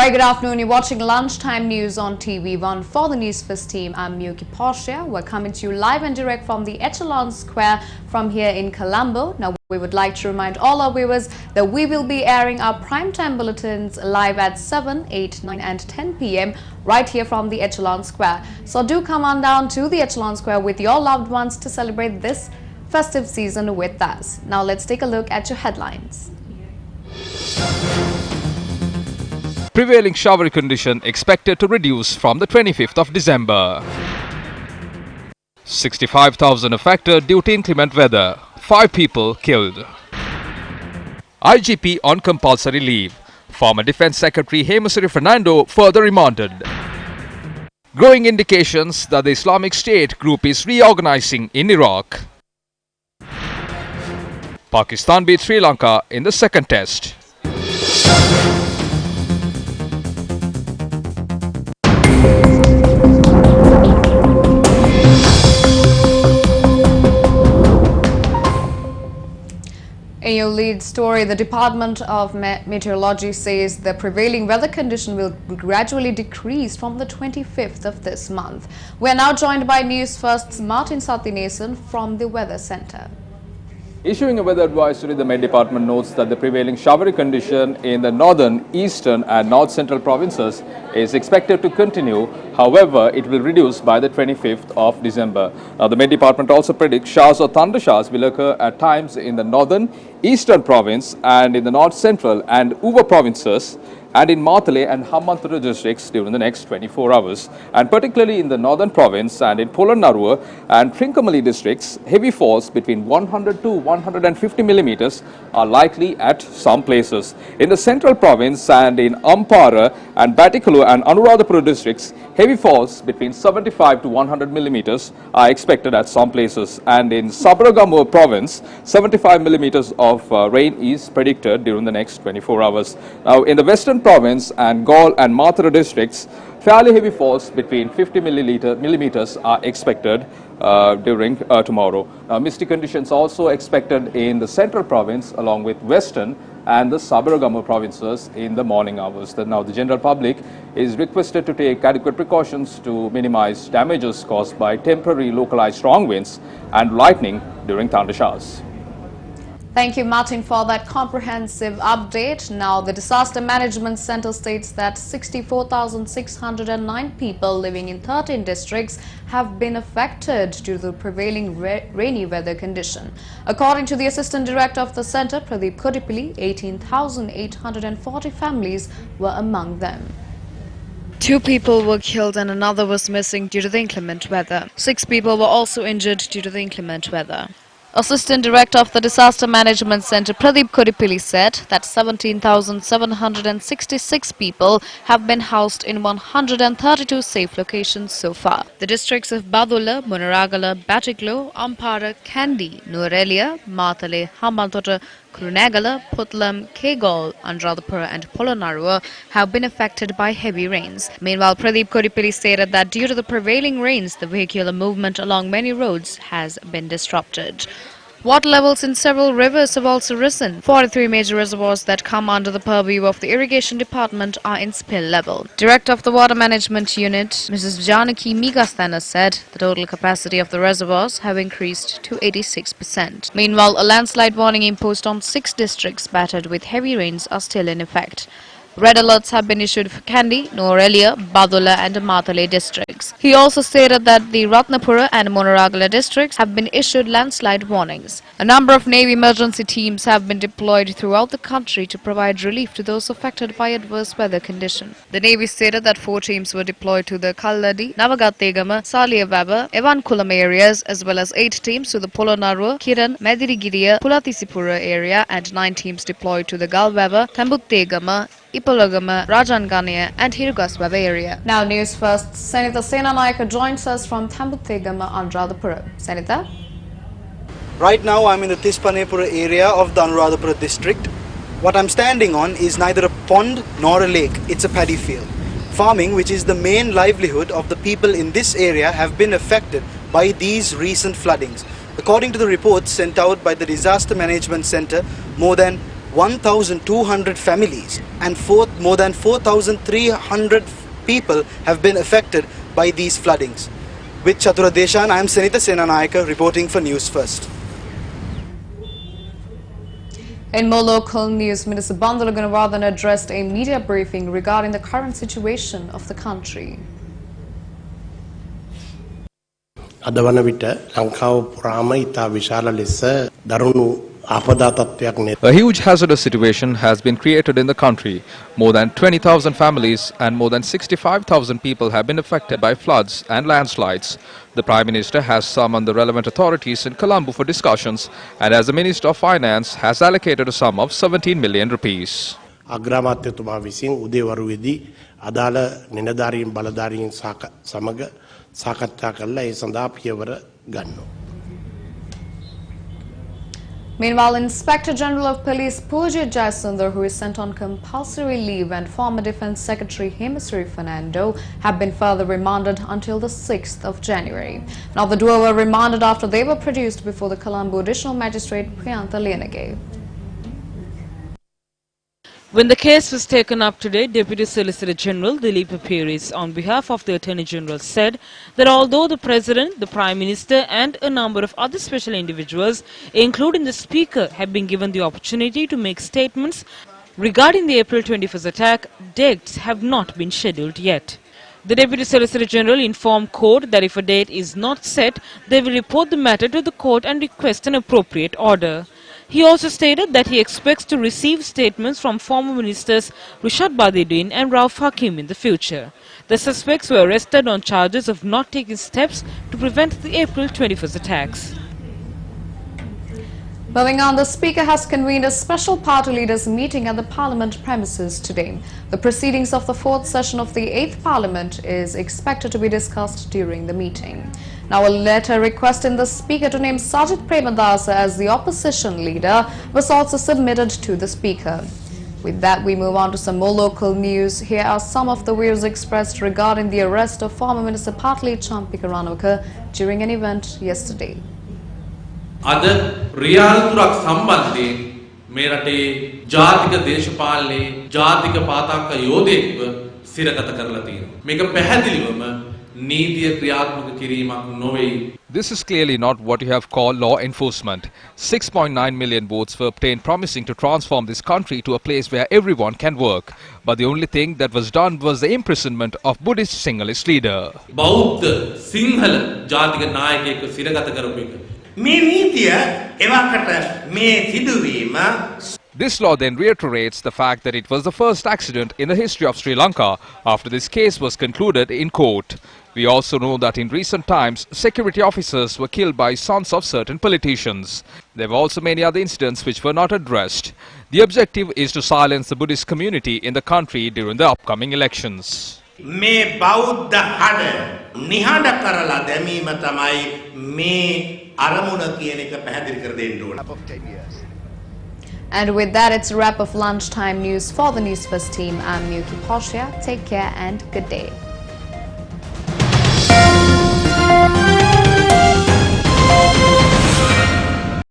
Very good afternoon. You're watching Lunchtime News on TV1. For the Newsfirst team, I'm Yuki Portia. We're coming to you live and direct from the Echelon Square from here in Colombo. Now, we would like to remind all our viewers that we will be airing our primetime bulletins live at 7, 8, 9 and 10 p.m. right here from the Echelon Square. So do come on down to the Echelon Square with your loved ones to celebrate this festive season with us. Now, let's take a look at your headlines. Prevailing showery condition expected to reduce from the 25th of December. 65,000 affected due to inclement weather. 5 people killed. IGP on compulsory leave. Former Defence Secretary Hemasuri Fernando further remanded. Growing indications that the Islamic State group is reorganizing in Iraq. Pakistan beat Sri Lanka in the second test. In your lead story, the Department of Meteorology says the prevailing weather condition will gradually decrease from the 25th of this month. We are now joined by Newsfirst's Martin Sathinesan from the Weather Center. Issuing a weather advisory, the Met Department notes that the prevailing showery condition in the northern, eastern and north central provinces is expected to continue. However, it will reduce by the 25th of December. Now, the Met Department also predicts showers or thunder showers will occur at times in the northern, eastern province and in the north central and Uva provinces and in Matale and Hambantota districts during the next 24 hours. And particularly in the northern province and in Polonnaruwa and Trincomalee districts, heavy falls between 100 to 150 millimeters are likely at some places. In the central province and in Ampara and Batticaloa and Anuradhapura districts, heavy falls between 75 to 100 millimeters are expected at some places. And in Sabaragamuwa province, 75 millimeters of rain is predicted during the next 24 hours. Now, in the western province and Gaul and Mathura districts, fairly heavy falls between 50 millimeters are expected during tomorrow. Misty conditions also expected in the central province along with western and the Sabaragamuwa provinces in the morning hours. Now, the general public is requested to take adequate precautions to minimize damages caused by temporary localized strong winds and lightning during thunder showers. Thank you, Martin, for that comprehensive update. Now, the Disaster Management Center states that 64,609 people living in 13 districts have been affected due to the prevailing rainy weather condition. According to the Assistant Director of the center, Pradeep Kodipilli, 18,840 families were among them. 2 people were killed and another was missing due to the inclement weather. 6 people were also injured due to the inclement weather. Assistant Director of the Disaster Management Center Pradeep Kodipilli said that 17,766 people have been housed in 132 safe locations so far. The districts of Badulla, Munaragala, Batticaloa, Ampara, Kandy, Nuwara, Matale, Hambantota, Kurunegala, Putlam, Kegol, Anuradhapura and Polonnaruwa have been affected by heavy rains. Meanwhile, Pradeep Kodipilli stated that due to the prevailing rains, the vehicular movement along many roads has been disrupted. Water levels in several rivers have also risen. 43 major reservoirs that come under the purview of the Irrigation Department are in spill level. Director of the Water Management Unit, Mrs. Janaki Megastana, said the total capacity of the reservoirs have increased to 86%. Meanwhile, a landslide warning imposed on 6 districts battered with heavy rains are still in effect. Red alerts have been issued for Kandy, Nuwara, Badulla and Matale districts. He also stated that the Ratnapura and Munaragala districts have been issued landslide warnings. A number of Navy emergency teams have been deployed throughout the country to provide relief to those affected by adverse weather conditions. The Navy stated that 4 teams were deployed to the Kalladi, Navagattegama, Saliyavaba, Evankulam areas as well as 8 teams to the Polonnaruwa, Kiran, Medirigiriya, Pulatisipura area and 9 teams deployed to the Galwaba, Tambuttegama, Ipolagama, Rajangania and Hirugaswaba area. Now, news first. Senita Senanayaka joins us from Tambuttegama, Anuradhapura. Senita? Right now, I'm in the Tispanepura area of the Anuradhapura district. What I'm standing on is neither a pond nor a lake. It's a paddy field. Farming, which is the main livelihood of the people in this area, have been affected by these recent floodings. According to the reports sent out by the Disaster Management Center, more than 1,200 families and more than 4,300 people have been affected by these floodings. With Chatura Deshan, I am Sanita Senanayaka reporting for News First. In more local news, Minister Bandula Gunawardhan addressed a media briefing regarding the current situation of the country. අද වන විට ලංකාව පුරාම ඉතා විශාල ලෙස දරුණු ආපදා තත්ත්වයක් නේ. A huge hazardous situation has been created in the country. More than 20,000 families and more than 65,000 people have been affected by floods and landslides. The Prime Minister has summoned the relevant authorities in Colombo for discussions, and as the Minister of Finance has allocated a sum of 17 million rupees. අග්‍රාමාත්‍යතුමා විසින් උදේවරුවේදී අදාළ නිලධාරීන් බලධාරීන් සමග සාකච්ඡා කරලා ඒ සඳහා පියවර ගන්නවා. Meanwhile, Inspector General of Police Pooja Jayasundar, who is sent on compulsory leave, and former Defence Secretary Hemasri Fernando have been further remanded until the 6th of January. Now, the duo were remanded after they were produced before the Colombo Additional Magistrate Priyantha Lienage. When the case was taken up today, Deputy Solicitor General Dilip Papiris, on behalf of the Attorney General, said that although the President, the Prime Minister and a number of other special individuals, including the Speaker, have been given the opportunity to make statements regarding the April 21st attack, dates have not been scheduled yet. The Deputy Solicitor General informed court that if a date is not set, they will report the matter to the court and request an appropriate order. He also stated that he expects to receive statements from former ministers Rishad Badidin and Rauf Hakim in the future. The suspects were arrested on charges of not taking steps to prevent the April 21st attacks. Moving on, the Speaker has convened a special party leaders meeting at the Parliament premises today. The proceedings of the 4th session of the 8th Parliament is expected to be discussed during the meeting. Now, a letter requesting the Speaker to name Sajid Premadasa as the opposition leader was also submitted to the Speaker. With that, we move on to some more local news. Here are some of the views expressed regarding the arrest of former Minister Patli Champika Ranawaka during an event yesterday. අද රියාල්තුරක් සම්බන්ධයෙන් මේ රටේ ජාතික දේශපාලනයේ ජාතික පාතාක්ක යෝධයෙක්ව සිරගත කරලා තියෙනවා. මේක පැහැදිලිවම නීතිය ක්‍රියාත්මක කිරීමක් නොවේ. This is clearly not what you have called law enforcement. 6.9 million votes were obtained promising to transform this country to a place where everyone can work. But the only thing that was done was the imprisonment of Buddhist Sinhalese leader. බෞද්ධ සිංහල ජාතික නායකයෙක්ව සිරගත කරපු එක. This law then reiterates the fact that it was the first accident in the history of Sri Lanka after this case was concluded in court. We also know that in recent times, security officers were killed by sons of certain politicians. There were also many other incidents which were not addressed. The objective is to silence the Buddhist community in the country during the upcoming elections. මේ බෞද්ධ හඩ නිහඬ කරලා දැමීම තමයි මේ අරමුණ කියන එක පැහැදිලි කර දෙන්න ඕන. And with that, it's a wrap of lunchtime news for the Newsfirst team. I'm Miyuki Poshia. Take care and good day.